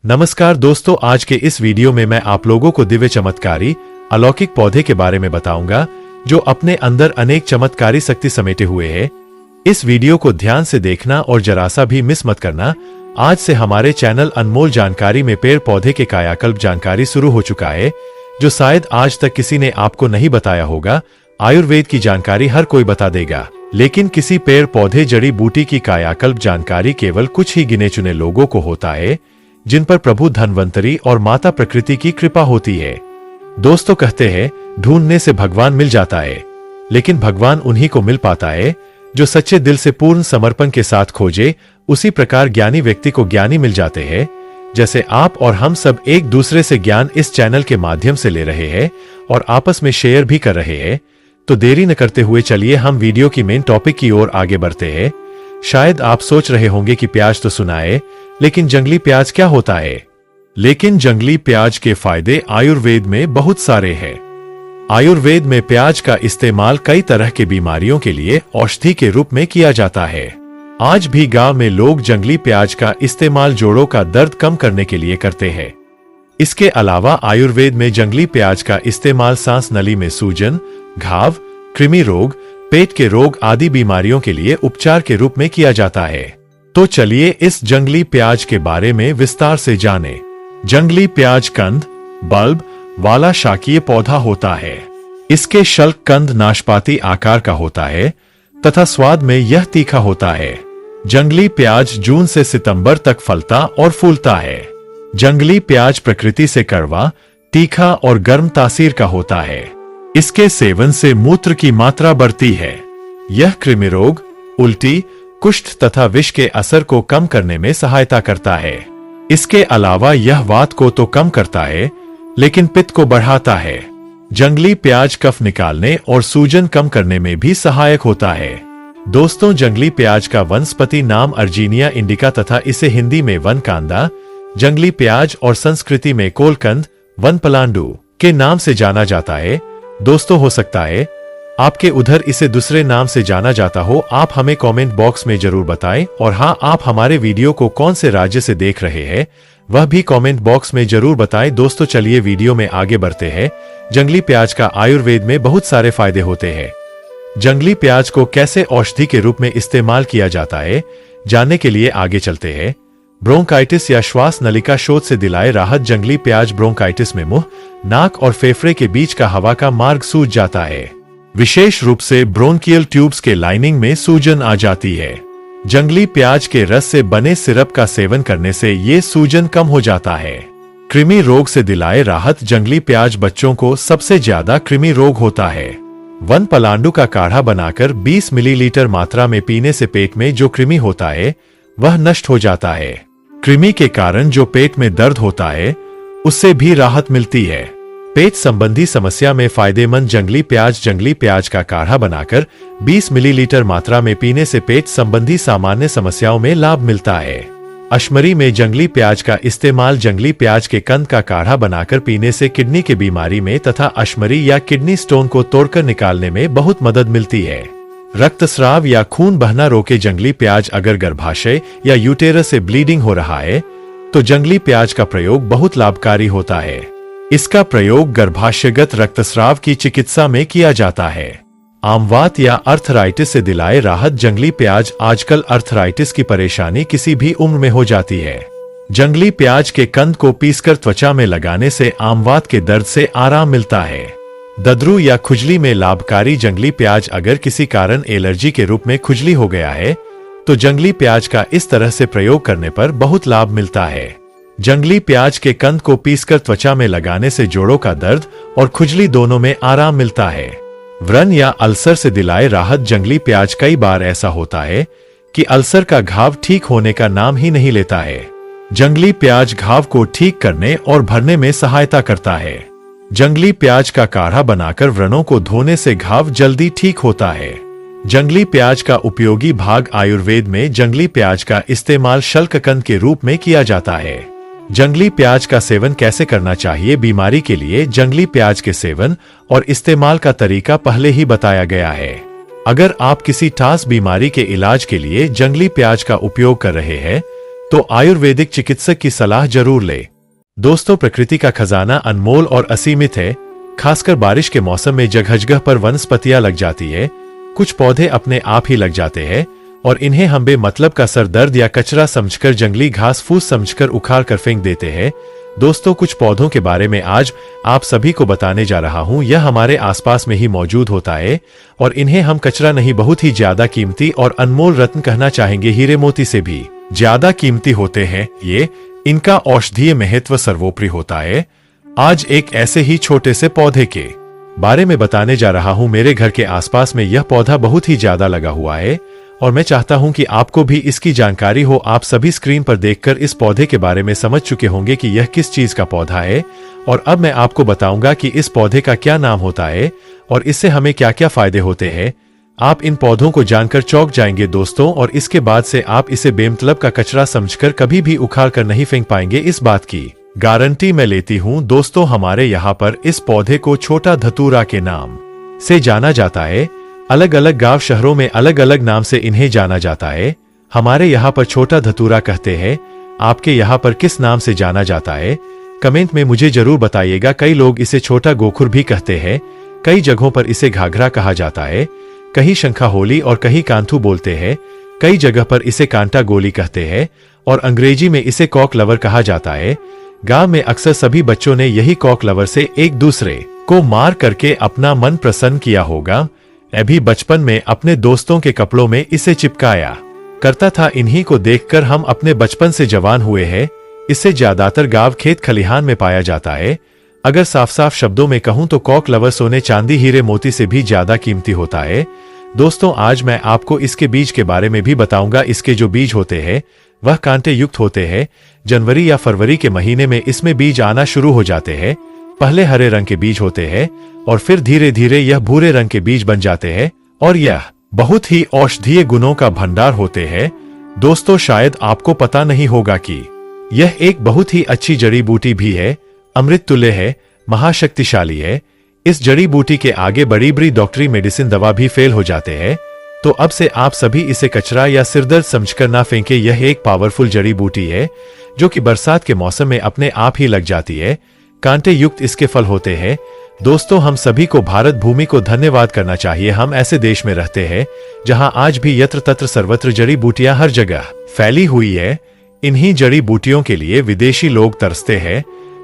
नमस्कार दोस्तों, आज के इस वीडियो में मैं आप लोगों को दिव्य चमत्कारी अलौकिक पौधे के बारे में बताऊंगा जो अपने अंदर अनेक चमत्कारी शक्ति समेटे हुए है। इस वीडियो को ध्यान से देखना और जरा सा भी मिस मत करना। आज से हमारे चैनल अनमोल जानकारी में पेड़ पौधे के कायाकल्प जानकारी शुरू हो चुका है, जो शायद आज तक किसी ने आपको नहीं बताया होगा। आयुर्वेद की जानकारी हर कोई बता देगा, लेकिन किसी पेड़ पौधे जड़ी बूटी की कायाकल्प जानकारी केवल कुछ ही गिने चुने लोगों को होता है, जिन पर प्रभु धन्वंतरी और माता प्रकृति की कृपा होती है। दोस्तों कहते हैं ढूंढने से भगवान मिल जाता है, लेकिन भगवान उन्हीं को मिल पाता है जो सच्चे दिल से पूर्ण समर्पण के साथ खोजे। उसी प्रकार ज्ञानी व्यक्ति को ज्ञानी मिल जाते हैं। जैसे आप और हम सब एक दूसरे से ज्ञान इस चैनल के माध्यम से ले रहे हैं और आपस में शेयर भी कर रहे हैं, तो देरी न करते हुए चलिए हम वीडियो की मेन टॉपिक की ओर आगे बढ़ते हैं। शायद आप सोच रहे होंगे कि प्याज तो सुना है, लेकिन जंगली प्याज क्या होता है? लेकिन जंगली प्याज के फायदे आयुर्वेद में बहुत सारे हैं। आयुर्वेद में प्याज का इस्तेमाल कई तरह के बीमारियों के लिए औषधि के रूप में किया जाता है। आज भी गांव में लोग जंगली प्याज का इस्तेमाल जोड़ों का दर्द कम करने के लिए करते हैं। इसके अलावा आयुर्वेद में जंगली प्याज का इस्तेमाल सांस नली में सूजन, घाव, कृमि रोग, पेट के रोग आदि बीमारियों के लिए उपचार के रूप में किया जाता है। तो चलिए इस जंगली प्याज के बारे में विस्तार से जानें। जंगली प्याज कंद, बल्ब वाला शाकीय पौधा होता है। इसके शल्क कंद नाशपाती आकार का होता है तथा स्वाद में यह तीखा होता है। जंगली प्याज जून से सितंबर तक फलता और फूलता है। जंगली प्याज प्रकृति से कड़वा, तीखा और गर्म तासीर का होता है। इसके सेवन से मूत्र की मात्रा बढ़ती है। यह कृमि रोग, उल्टी, कुष्ठ तथा विष के असर को कम करने में सहायता करता है। इसके अलावा यह वात को तो कम करता है, लेकिन पित्त को बढ़ाता है। जंगली प्याज कफ निकालने और सूजन कम करने में भी सहायक होता है। दोस्तों, जंगली प्याज का वनस्पति नाम अर्जीनिया इंडिका तथा इसे हिंदी में वन कांदा, जंगली प्याज और संस्कृति में कोलकंद, वन पलांडू के नाम से जाना जाता है। दोस्तों, हो सकता है आपके उधर इसे दूसरे नाम से जाना जाता हो। आप हमें कमेंट बॉक्स में जरूर बताएं। और हाँ, आप हमारे वीडियो को कौन से राज्य से देख रहे हैं वह भी कमेंट बॉक्स में जरूर बताएं। दोस्तों, चलिए वीडियो में आगे बढ़ते हैं। जंगली प्याज का आयुर्वेद में बहुत सारे फायदे होते हैं। जंगली प्याज को कैसे औषधि के रूप में इस्तेमाल किया जाता है, जानने के लिए आगे चलते हैं। ब्रोंकाइटिस या श्वास नलिका शोथ से दिलाए राहत। जंगली प्याज ब्रोंकाइटिस में मुंह, नाक और फेफड़े के बीच का हवा का मार्ग सूज जाता है। विशेष रूप से ब्रोंकियल ट्यूब्स के लाइनिंग में सूजन आ जाती है। जंगली प्याज के रस से बने सिरप का सेवन करने से ये सूजन कम हो जाता है। कृमि रोग से दिलाए राहत। जंगली प्याज बच्चों को सबसे ज्यादा कृमि रोग होता है। वन पलांडू का काढ़ा बनाकर 20 मिलीलीटर मात्रा में पीने से पेट में जो कृमि होता है वह नष्ट हो जाता है। कृमि के कारण जो पेट में दर्द होता है उससे भी राहत मिलती है। पेट संबंधी समस्या में फायदेमंद जंगली प्याज का काढ़ा बनाकर 20 मिलीलीटर मात्रा में पीने से पेट संबंधी सामान्य समस्याओं में लाभ मिलता है। अश्मरी में जंगली प्याज का इस्तेमाल। जंगली प्याज के कंद का काढ़ा बनाकर पीने से किडनी की बीमारी में तथा अश्मरी या किडनी स्टोन को तोड़कर निकालने में बहुत मदद मिलती है। रक्तस्राव या खून बहना रोके। जंगली प्याज अगर गर्भाशय या यूटेरस से ब्लीडिंग हो रहा है तो जंगली प्याज का प्रयोग बहुत लाभकारी होता है। इसका प्रयोग गर्भाशयगत रक्तस्राव की चिकित्सा में किया जाता है। आमवात या अर्थराइटिस से दिलाए राहत। जंगली प्याज आजकल अर्थराइटिस की परेशानी किसी भी उम्र में हो जाती है। जंगली प्याज के कंद को पीसकर त्वचा में लगाने से आमवात के दर्द से आराम मिलता है। दद्रू या खुजली में लाभकारी। जंगली प्याज अगर किसी कारण एलर्जी के रूप में खुजली हो गया है तो जंगली प्याज का इस तरह से प्रयोग करने पर बहुत लाभ मिलता है। जंगली प्याज के कंद को पीसकर त्वचा में लगाने से जोड़ों का दर्द और खुजली दोनों में आराम मिलता है। व्रण या अल्सर से दिलाए राहत। जंगली प्याज कई बार ऐसा होता है कि अल्सर का घाव ठीक होने का नाम ही नहीं लेता है। जंगली प्याज घाव को ठीक करने और भरने में सहायता करता है। जंगली प्याज का काढ़ा बनाकर व्रणों को धोने से घाव जल्दी ठीक होता है। जंगली प्याज का उपयोगी भाग। आयुर्वेद में जंगली प्याज का इस्तेमाल शल्ककंद के रूप में किया जाता है। जंगली प्याज का सेवन कैसे करना चाहिए? बीमारी के लिए जंगली प्याज के सेवन और इस्तेमाल का तरीका पहले ही बताया गया है। अगर आप किसी खास बीमारी के इलाज के लिए जंगली प्याज का उपयोग कर रहे हैं तो आयुर्वेदिक चिकित्सक की सलाह जरूर ले। दोस्तों, प्रकृति का खजाना अनमोल और असीमित है। खासकर बारिश के मौसम में जगह जगह पर वनस्पतियां लग जाती है। कुछ पौधे अपने आप ही लग जाते हैं और इन्हें हम बेमतलब का सर दर्द या कचरा समझकर, जंगली घास फूस समझकर उखाड़ कर फेंक देते हैं। दोस्तों, कुछ पौधों के बारे में आज आप सभी को बताने जा रहा हूं। यह हमारे आसपास में ही मौजूद होता है और इन्हें हम कचरा नहीं, बहुत ही ज्यादा कीमती और अनमोल रत्न कहना चाहेंगे। हीरे मोती से भी ज्यादा कीमती होते हैं ये। इनका औषधीय महत्व सर्वोपरि होता है। आज एक ऐसे ही छोटे से पौधे के बारे में बताने जा रहा हूं। मेरे घर के आसपास में यह पौधा बहुत ही ज्यादा लगा हुआ है और मैं चाहता हूं कि आपको भी इसकी जानकारी हो। आप सभी स्क्रीन पर देखकर इस पौधे के बारे में समझ चुके होंगे कि यह किस चीज का पौधा है और अब मैं आपको बताऊंगा कि इस पौधे का क्या नाम होता है और इससे हमें क्या क्या फायदे होते हैं। आप इन पौधों को जानकर चौंक जाएंगे दोस्तों, और इसके बाद से आप इसे बेमतलब का कचरा समझकर कभी भी उखाड़ कर नहीं फेंक पाएंगे। इस बात की गारंटी मैं लेती हूं। दोस्तों, हमारे यहाँ पर इस पौधे को छोटा धतूरा के नाम से जाना जाता है। अलग अलग गांव शहरों में अलग अलग नाम से इन्हें जाना जाता है। हमारे यहाँ पर छोटा धतूरा कहते हैं। आपके यहाँ पर किस नाम से जाना जाता है? कमेंट में मुझे जरूर बताइएगा। कई लोग इसे छोटा गोखुर भी कहते हैं। कई जगहों पर इसे घाघरा कहा जाता है, कहीं शंखा होली और कहीं कांथू बोलते हैं। कई जगह पर इसे कांटा गोली कहते हैं और अंग्रेजी में इसे कॉक लवर कहा जाता है। गांव में अक्सर सभी बच्चों ने यही कॉक लवर से एक दूसरे को मार करके अपना मन प्रसन्न किया होगा। अभी बचपन में अपने दोस्तों के कपड़ों में इसे चिपकाया करता था। इन्हीं को देखकर हम अपने बचपन से जवान हुए हैं। इसे ज्यादातर गांव खेत खलिहान में पाया जाता है। अगर साफ साफ शब्दों में कहूं तो कॉक लवर सोने चांदी हीरे मोती से भी ज्यादा कीमती होता है। दोस्तों, आज मैं आपको इसके बीज के बारे में भी बताऊंगा। इसके जो बीज होते हैं वह कांटे युक्त होते हैं। जनवरी या फरवरी के महीने में इसमें बीज आना शुरू हो जाते हैं। पहले हरे रंग के बीज होते हैं और फिर धीरे धीरे यह भूरे रंग के बीज बन जाते हैं और यह बहुत ही औषधीय गुणों का भंडार होते हैं। दोस्तों, शायद आपको पता नहीं होगा कि यह एक बहुत ही अच्छी जड़ी बूटी भी है। अमृत तुल्य है, महाशक्तिशाली है। इस जड़ी बूटी के आगे बड़ी बड़ी डॉक्टरी मेडिसिन दवा भी फेल हो जाते हैं। तो अब से आप सभी इसे कचरा या सिरदर्द समझकर ना फेंके। यह एक पावरफुल जड़ी बूटी है जो कि बरसात के मौसम में अपने आप ही लग जाती है। कांटे युक्त इसके फल होते हैं। दोस्तों, हम सभी को भारत भूमि को धन्यवाद करना चाहिए। हम ऐसे देश में रहते हैं जहां आज भी यत्र तत्र सर्वत्र जड़ी बूटियां हर जगह फैली हुई है। इन्हीं जड़ी बूटियों के लिए विदेशी लोग तरसते हैं।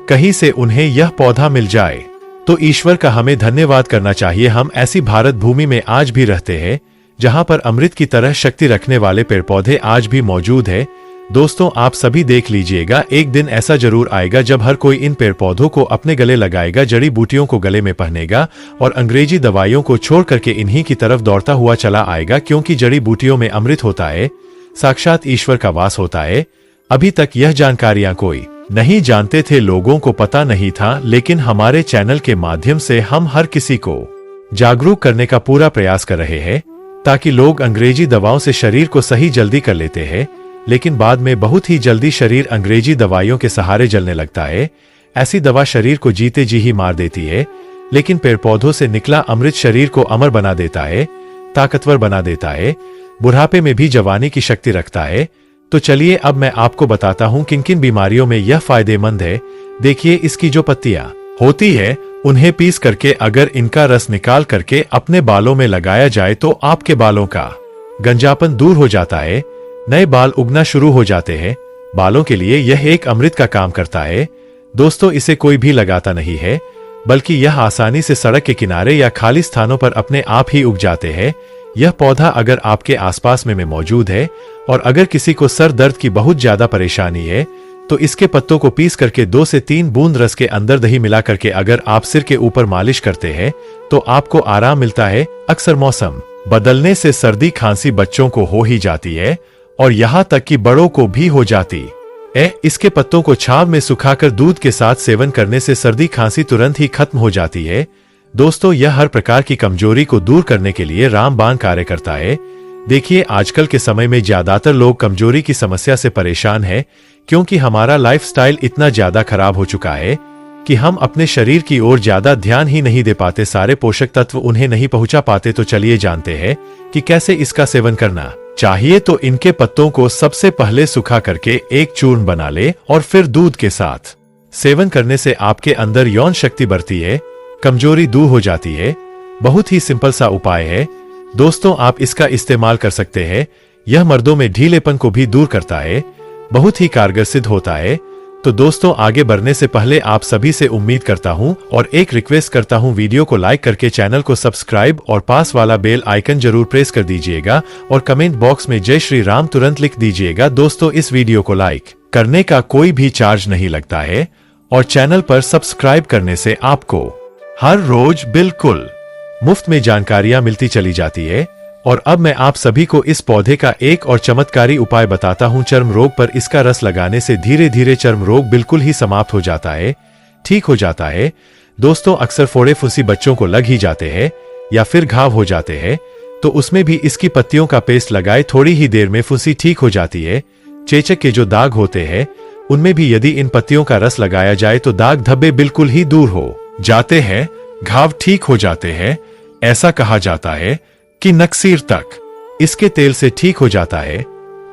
कहीं से उन्हें यह पौधा मिल जाए तो ईश्वर का हमें धन्यवाद करना चाहिए। हम ऐसी भारत भूमि में आज भी रहते हैं जहां पर अमृत की तरह शक्ति रखने वाले पेड़ पौधे आज भी मौजूद है। दोस्तों, आप सभी देख लीजिएगा, एक दिन ऐसा जरूर आएगा जब हर कोई इन पेड़ पौधों को अपने गले लगाएगा, जड़ी बूटियों को गले में पहनेगा और अंग्रेजी दवाइयों को छोड़ करके इन्हीं की तरफ दौड़ता हुआ चला आएगा, क्योंकि जड़ी बूटियों में अमृत होता है, साक्षात ईश्वर का वास होता है। अभी तक यह जानकारियां कोई नहीं जानते थे, लोगों को पता नहीं था, लेकिन हमारे चैनल के माध्यम से हम हर किसी को जागरूक करने का पूरा प्रयास कर रहे हैं ताकि लोग अंग्रेजी दवाओं से शरीर को सही जल्दी कर लेते हैं, लेकिन बाद में बहुत ही जल्दी शरीर अंग्रेजी दवाइयों के सहारे जलने लगता है। ऐसी दवा शरीर को जीते जी ही मार देती है, लेकिन पेड़ पौधों से निकला अमृत शरीर को अमर बना देता है, ताकतवर बना देता है, बुढ़ापे में भी जवानी की शक्ति रखता है। तो चलिए अब मैं आपको बताता हूँ किन किन बीमारियों में यह फायदेमंद है। देखिए, इसकी जो पत्तियां होती है उन्हें पीस करके अगर इनका रस निकाल करके अपने बालों में लगाया जाए तो आपके बालों का गंजापन दूर हो जाता है, नए बाल उगना शुरू हो जाते हैं। बालों के लिए यह एक अमृत का काम करता है। दोस्तों, इसे कोई भी लगाता नहीं है, बल्कि यह आसानी से सड़क के किनारे या खाली स्थानों पर अपने आप ही उग जाते हैं। यह पौधा अगर आपके आसपास में मौजूद है और अगर किसी को सर दर्द की बहुत ज्यादा परेशानी है तो इसके पत्तों को पीस करके 2 से 3 बूंद रस के अंदर दही मिला करके अगर आप सिर के ऊपर मालिश करते हैं तो आपको आराम मिलता है। अक्सर मौसम बदलने से सर्दी खांसी बच्चों को हो ही जाती है और यहाँ तक कि बड़ों को भी हो जाती है। इसके पत्तों को छाव में सुखाकर दूध के साथ सेवन करने से सर्दी खांसी तुरंत ही खत्म हो जाती है। दोस्तों, यह हर प्रकार की कमजोरी को दूर करने के लिए रामबाण कार्य करता है। देखिए, आजकल के समय में ज्यादातर लोग कमजोरी की समस्या से परेशान हैं, क्योंकि हमारा लाइफस्टाइल इतना ज्यादा खराब हो चुका है कि हम अपने शरीर की ओर ज्यादा ध्यान ही नहीं दे पाते, सारे पोषक तत्व उन्हें नहीं पहुंचा पाते। तो चलिए जानते हैं कि कैसे इसका सेवन करना चाहिए तो इनके पत्तों को सबसे पहले सुखा करके एक चूर्ण बना ले और फिर दूध के साथ सेवन करने से आपके अंदर यौन शक्ति बढ़ती है, कमजोरी दूर हो जाती है। बहुत ही सिंपल सा उपाय है दोस्तों, आप इसका इस्तेमाल कर सकते हैं। यह मर्दों में ढीलेपन को भी दूर करता है, बहुत ही कारगर सिद्ध होता है। तो दोस्तों, आगे बढ़ने से पहले आप सभी से उम्मीद करता हूं और एक रिक्वेस्ट करता हूं, वीडियो को लाइक करके चैनल को सब्सक्राइब और पास वाला बेल आइकन जरूर प्रेस कर दीजिएगा और कमेंट बॉक्स में जय श्री राम तुरंत लिख दीजिएगा। दोस्तों, इस वीडियो को लाइक करने का कोई भी चार्ज नहीं लगता है और चैनल पर सब्सक्राइब करने से आपको हर रोज बिल्कुल मुफ्त में जानकारियां मिलती चली जाती है। और अब मैं आप सभी को इस पौधे का एक और चमत्कारी उपाय बताता हूं। चर्म रोग पर इसका रस लगाने से धीरे धीरे चर्म रोग बिल्कुल ही समाप्त हो जाता है, ठीक हो जाता है। दोस्तों, अक्सर फोड़े फुंसी बच्चों को लग ही जाते हैं या फिर घाव हो जाते हैं, तो उसमें भी इसकी पत्तियों का पेस्ट लगाए थोड़ी ही देर में फुंसी ठीक हो जाती है। चेचक के जो दाग होते हैं उनमें भी यदि इन पत्तियों का रस लगाया जाए तो दाग धब्बे बिल्कुल ही दूर हो जाते हैं, घाव ठीक हो जाते हैं। ऐसा कहा जाता है कि नक्सीर तक इसके तेल से ठीक हो जाता है।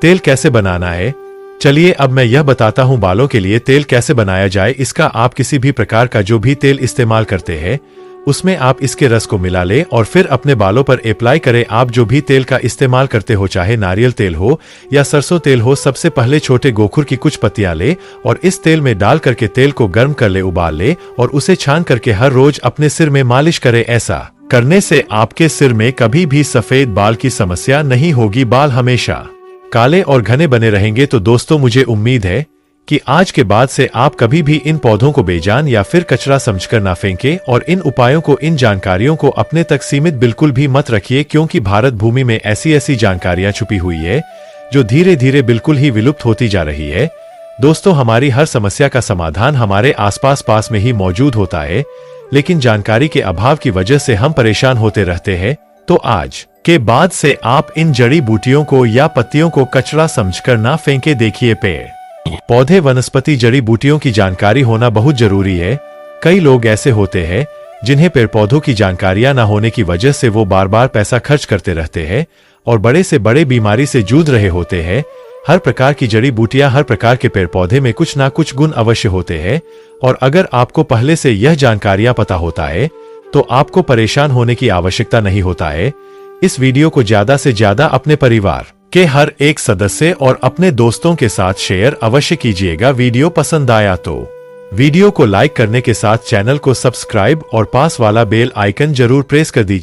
तेल कैसे बनाना है, चलिए अब मैं यह बताता हूं। बालों के लिए तेल कैसे बनाया जाए, इसका आप किसी भी प्रकार का जो भी तेल इस्तेमाल करते हैं उसमें आप इसके रस को मिला ले और फिर अपने बालों पर अप्लाई करें। आप जो भी तेल का इस्तेमाल करते हो, चाहे नारियल तेल हो या सरसों तेल हो, सबसे पहले छोटे गोखुर की कुछ पत्तियां ले और इस तेल में डाल करके तेल को गर्म कर ले, उबाल ले और उसे छान करके हर रोज अपने सिर में मालिश करें। ऐसा करने से आपके सिर में कभी भी सफेद बाल की समस्या नहीं होगी, बाल हमेशा काले और घने बने रहेंगे। तो दोस्तों, मुझे उम्मीद है कि आज के बाद से आप कभी भी इन पौधों को बेजान या फिर कचरा समझकर ना फेंकें और इन उपायों को, इन जानकारियों को अपने तक सीमित बिल्कुल भी मत रखिए, क्योंकि भारत भूमि में ऐसी ऐसी जानकारियां छुपी हुई है जो धीरे धीरे बिल्कुल ही विलुप्त होती जा रही है। दोस्तों, हमारी हर समस्या का समाधान हमारे आसपास पास में ही मौजूद होता है, लेकिन जानकारी के अभाव की वजह से हम परेशान होते रहते हैं। तो आज के बाद से आप इन जड़ी बूटियों को या पत्तियों को कचरा समझकर ना फेंके। देखिए, पेड़ पौधे वनस्पति जड़ी बूटियों की जानकारी होना बहुत जरूरी है। कई लोग ऐसे होते हैं जिन्हें पेड़ पौधों की जानकारियां न होने की वजह से वो बार बार पैसा खर्च करते रहते हैं और बड़े से बड़े बीमारी से जूझ रहे होते हैं। हर प्रकार की जड़ी बूटियां, हर प्रकार के पेड़ पौधे में कुछ ना कुछ गुण अवश्य होते हैं और अगर आपको पहले से यह जानकारियां पता होता है तो आपको परेशान होने की आवश्यकता नहीं होता है। इस वीडियो को ज्यादा से ज्यादा अपने परिवार के हर एक सदस्य और अपने दोस्तों के साथ शेयर अवश्य कीजिएगा। वीडियो पसंद आया तो वीडियो को लाइक करने के साथ चैनल को सब्सक्राइब और पास वाला बेल आइकन जरूर प्रेस कर दीजिए।